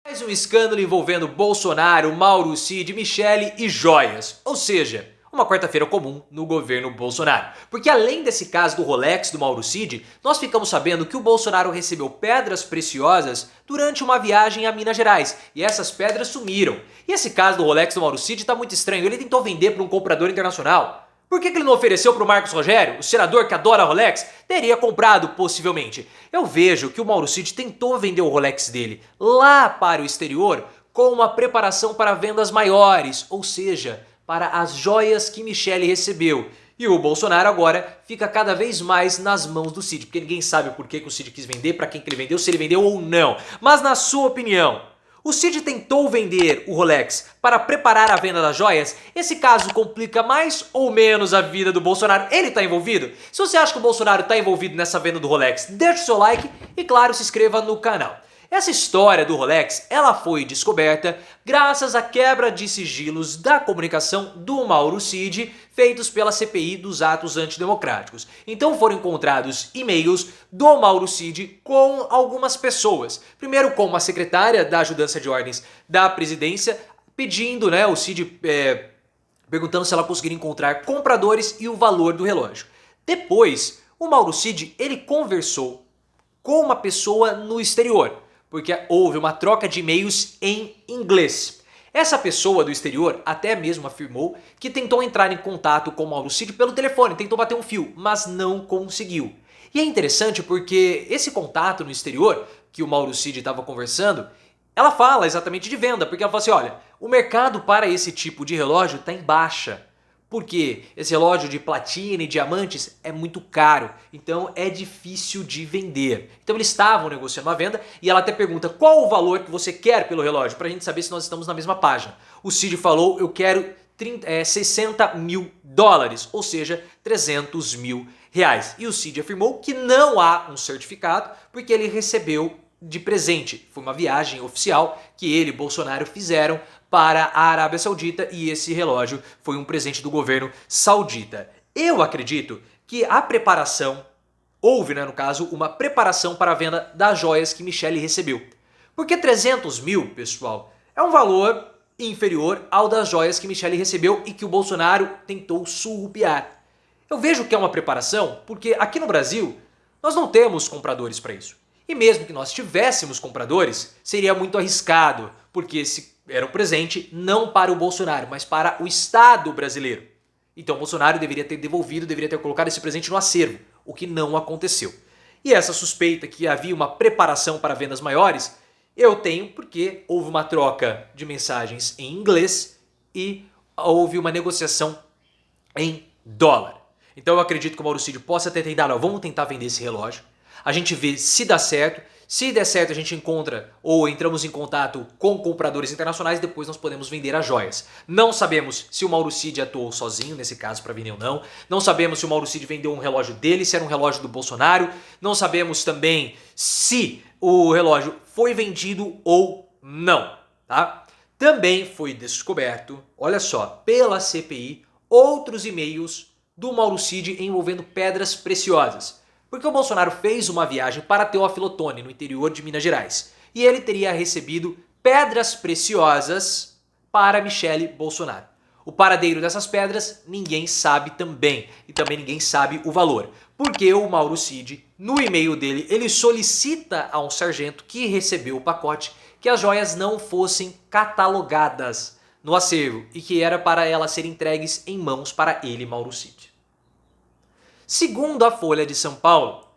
Mais um escândalo envolvendo Bolsonaro, Mauro Cid, Michele e joias. Ou seja, uma quarta-feira comum no governo Bolsonaro. Porque além desse caso do Rolex do Mauro Cid, nós ficamos sabendo que o Bolsonaro recebeu pedras preciosas durante uma viagem a Minas Gerais. E essas pedras sumiram. E esse caso do Rolex do Mauro Cid está muito estranho. Ele tentou vender para um comprador internacional. Por que ele não ofereceu para o Marcos Rogério, o senador que adora Rolex? Teria comprado, possivelmente. Eu vejo que o Mauro Cid tentou vender o Rolex dele lá para o exterior com uma preparação para vendas maiores, ou seja, para as joias que Michele recebeu. E o Bolsonaro agora fica cada vez mais nas mãos do Cid, porque ninguém sabe por que o Cid quis vender, para quem que ele vendeu, se ele vendeu ou não. Mas na sua opinião, o Cid tentou vender o Rolex para preparar a venda das joias? Esse caso complica mais ou menos a vida do Bolsonaro? Ele está envolvido? Se você acha que o Bolsonaro está envolvido nessa venda do Rolex, deixa o seu like e, claro, se inscreva no canal. Essa história do Rolex, ela foi descoberta graças à quebra de sigilos da comunicação do Mauro Cid feitos pela CPI dos atos antidemocráticos. Então foram encontrados e-mails do Mauro Cid com algumas pessoas. Primeiro com uma secretária da Ajudância de Ordens da Presidência pedindo, o Cid perguntando se ela conseguiria encontrar compradores e o valor do relógio. Depois, o Mauro Cid, ele conversou com uma pessoa no exterior, porque houve uma troca de e-mails em inglês. Essa pessoa do exterior até mesmo afirmou que tentou entrar em contato com o Mauro Cid pelo telefone, tentou bater um fio, mas não conseguiu. E é interessante porque esse contato no exterior, que o Mauro Cid estava conversando, ela fala exatamente de venda, porque ela fala assim, olha, o mercado para esse tipo de relógio está em baixa. Porque esse relógio de platina e diamantes é muito caro, então é difícil de vender. Então eles estavam negociando uma venda e ela até pergunta qual o valor que você quer pelo relógio, pra gente saber se nós estamos na mesma página. O Cid falou, eu quero 60 mil dólares, ou seja, 300 mil reais. E o Cid afirmou que não há um certificado porque ele recebeu de presente. Foi uma viagem oficial que ele e Bolsonaro fizeram para a Arábia Saudita e esse relógio foi um presente do governo saudita. Eu acredito que a preparação, houve, no caso, uma preparação para a venda das joias que Michele recebeu. Porque 300 mil, pessoal, é um valor inferior ao das joias que Michele recebeu e que o Bolsonaro tentou surrupiar. Eu vejo que é uma preparação porque aqui no Brasil nós não temos compradores para isso. E mesmo que nós tivéssemos compradores, seria muito arriscado, porque esse era um presente não para o Bolsonaro, mas para o Estado brasileiro. Então o Bolsonaro deveria ter devolvido, deveria ter colocado esse presente no acervo, o que não aconteceu. E essa suspeita que havia uma preparação para vendas maiores, eu tenho porque houve uma troca de mensagens em inglês e houve uma negociação em dólar. Então eu acredito que o Mauro Cid possa ter tentado, vamos tentar vender esse relógio. A gente vê se dá certo. Se der certo, a gente encontra ou entramos em contato com compradores internacionais, depois nós podemos vender as joias. Não sabemos se o Mauro Cid atuou sozinho nesse caso para vender ou não. Não sabemos se o Mauro Cid vendeu um relógio dele, se era um relógio do Bolsonaro. Não sabemos também se o relógio foi vendido ou não, tá? Também foi descoberto, olha só, pela CPI, outros e-mails do Mauro Cid envolvendo pedras preciosas. Porque o Bolsonaro fez uma viagem para Teófilo Otoni, no interior de Minas Gerais. E ele teria recebido pedras preciosas para Michele Bolsonaro. O paradeiro dessas pedras ninguém sabe também. E também ninguém sabe o valor. Porque o Mauro Cid, no e-mail dele, ele solicita a um sargento que recebeu o pacote que as joias não fossem catalogadas no acervo e que era para elas serem entregues em mãos para ele, Mauro Cid. Segundo a Folha de São Paulo,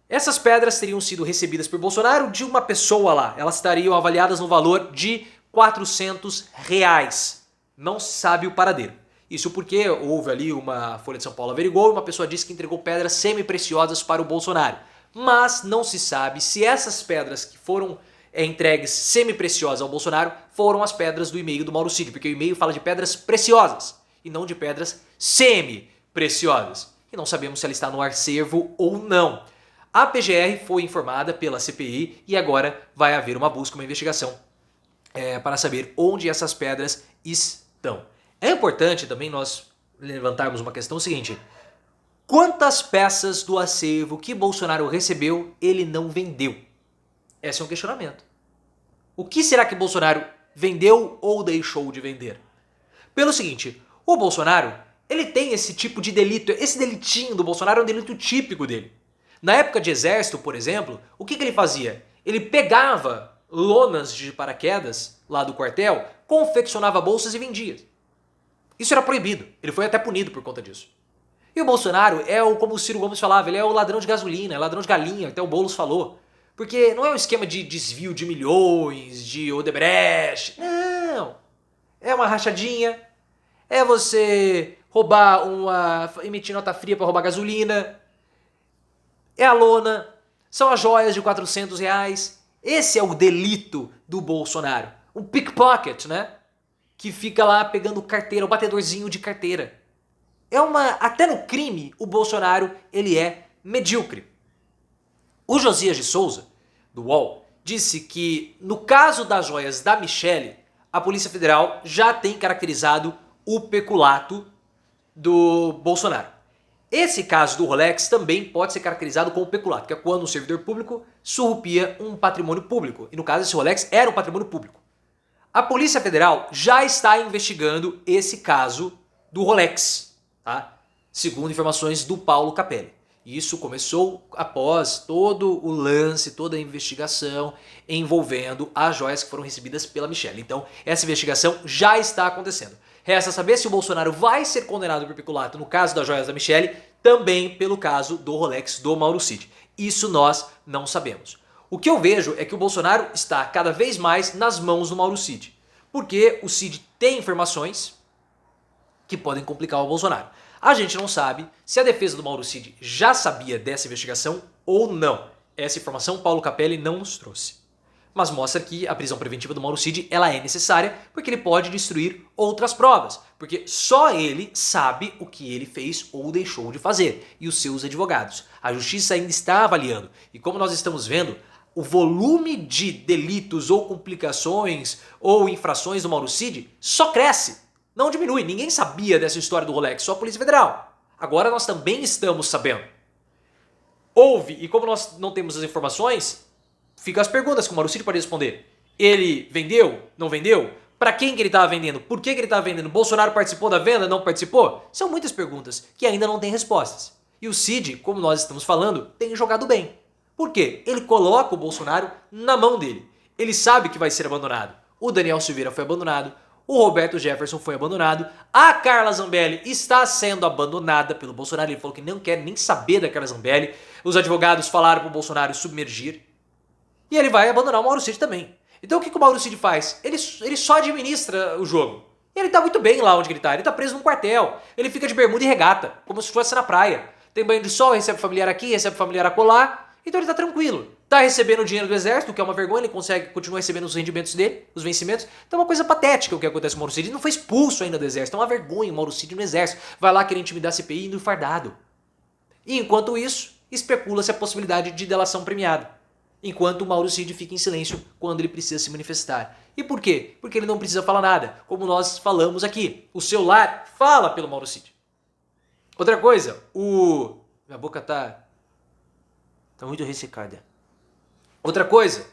essas pedras teriam sido recebidas por Bolsonaro de uma pessoa lá. Elas estariam avaliadas no valor de R$400. Não se sabe o paradeiro. Isso porque houve ali uma Folha de São Paulo averigou e uma pessoa disse que entregou pedras semi-preciosas para o Bolsonaro. Mas não se sabe se essas pedras que foram entregues semi-preciosas ao Bolsonaro foram as pedras do e-mail do Mauro Cid, porque o e-mail fala de pedras preciosas e não de pedras semi-preciosas. E não sabemos se ela está no acervo ou não. A PGR foi informada pela CPI e agora vai haver uma busca, uma investigação para saber onde essas pedras estão. É importante também nós levantarmos uma questão seguinte. Quantas peças do acervo que Bolsonaro recebeu ele não vendeu? Esse é um questionamento. O que será que Bolsonaro vendeu ou deixou de vender? Pelo seguinte, o Bolsonaro, ele tem esse tipo de delito, esse delitinho do Bolsonaro é um delito típico dele. Na época de exército, por exemplo, o que ele fazia? Ele pegava lonas de paraquedas lá do quartel, confeccionava bolsas e vendia. Isso era proibido, ele foi até punido por conta disso. E o Bolsonaro é o, como o Ciro Gomes falava, ele é o ladrão de gasolina, é ladrão de galinha, até o Boulos falou. Porque não é um esquema de desvio de milhões, de Odebrecht, não. É uma rachadinha, é você roubar emitir nota fria para roubar gasolina, é a lona, são as joias de R$ 400. Esse é o delito do Bolsonaro. Um pickpocket, né? Que fica lá pegando carteira, o batedorzinho de carteira. Até no crime, o Bolsonaro, ele é medíocre. O Josias de Souza, do UOL, disse que no caso das joias da Michelle, a Polícia Federal já tem caracterizado o peculato do Bolsonaro. Esse caso do Rolex também pode ser caracterizado como peculato, que é quando um servidor público surrupia um patrimônio público. E no caso, esse Rolex era um patrimônio público. A Polícia Federal já está investigando esse caso do Rolex, tá? Segundo informações do Paulo Capelli. Isso começou após todo o lance, toda a investigação envolvendo as joias que foram recebidas pela Michelle. Então, essa investigação já está acontecendo. Resta saber se o Bolsonaro vai ser condenado por peculato no caso das joias da Michelle, também pelo caso do Rolex do Mauro Cid. Isso nós não sabemos. O que eu vejo é que o Bolsonaro está cada vez mais nas mãos do Mauro Cid, porque o Cid tem informações que podem complicar o Bolsonaro. A gente não sabe se a defesa do Mauro Cid já sabia dessa investigação ou não. Essa informação Paulo Capelli não nos trouxe. Mas mostra que a prisão preventiva do Mauro Cid ela é necessária porque ele pode destruir outras provas. Porque só ele sabe o que ele fez ou deixou de fazer. E os seus advogados. A justiça ainda está avaliando. E como nós estamos vendo, o volume de delitos ou complicações ou infrações do Mauro Cid só cresce. Não diminui. Ninguém sabia dessa história do Rolex, só a Polícia Federal. Agora nós também estamos sabendo. Houve, e como nós não temos as informações, ficam as perguntas que o Mauro Cid pode responder. Ele vendeu? Não vendeu? Para quem que ele estava vendendo? Por que ele estava vendendo? Bolsonaro participou da venda? Não participou? São muitas perguntas que ainda não têm respostas. E o Cid, como nós estamos falando, tem jogado bem. Por quê? Ele coloca o Bolsonaro na mão dele. Ele sabe que vai ser abandonado. O Daniel Silveira foi abandonado. O Roberto Jefferson foi abandonado. A Carla Zambelli está sendo abandonada pelo Bolsonaro. Ele falou que não quer nem saber da Carla Zambelli. Os advogados falaram para o Bolsonaro submergir. E ele vai abandonar o Mauro Cid também. Então o que o Mauro Cid faz? Ele só administra o jogo. E ele tá muito bem lá onde ele tá. Ele tá preso num quartel. Ele fica de bermuda e regata, como se fosse na praia. Tem banho de sol, recebe familiar aqui, recebe familiar acolá. Então ele tá tranquilo. Tá recebendo o dinheiro do exército, que é uma vergonha, ele continua recebendo os rendimentos dele, os vencimentos. Então é uma coisa patética o que acontece com o Mauro Cid. Ele não foi expulso ainda do exército. É uma vergonha o Mauro Cid no exército. Vai lá querer intimidar a CPI indo fardado. E enquanto isso, especula-se a possibilidade de delação premiada. Enquanto o Mauro Cid fica em silêncio quando ele precisa se manifestar. E por quê? Porque ele não precisa falar nada, como nós falamos aqui. O celular fala pelo Mauro Cid. Outra coisa, minha boca tá muito ressecada. Outra coisa,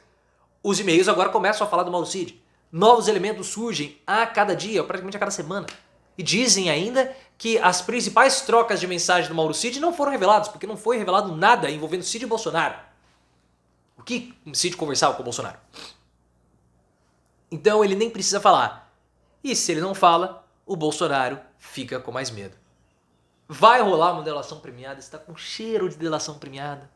os e-mails agora começam a falar do Mauro Cid. Novos elementos surgem a cada dia, praticamente a cada semana. E dizem ainda que as principais trocas de mensagem do Mauro Cid não foram reveladas, porque não foi revelado nada envolvendo Cid e Bolsonaro. O que Cid conversava com o Bolsonaro? Então ele nem precisa falar. E se ele não fala, o Bolsonaro fica com mais medo. Vai rolar uma delação premiada, está com cheiro de delação premiada.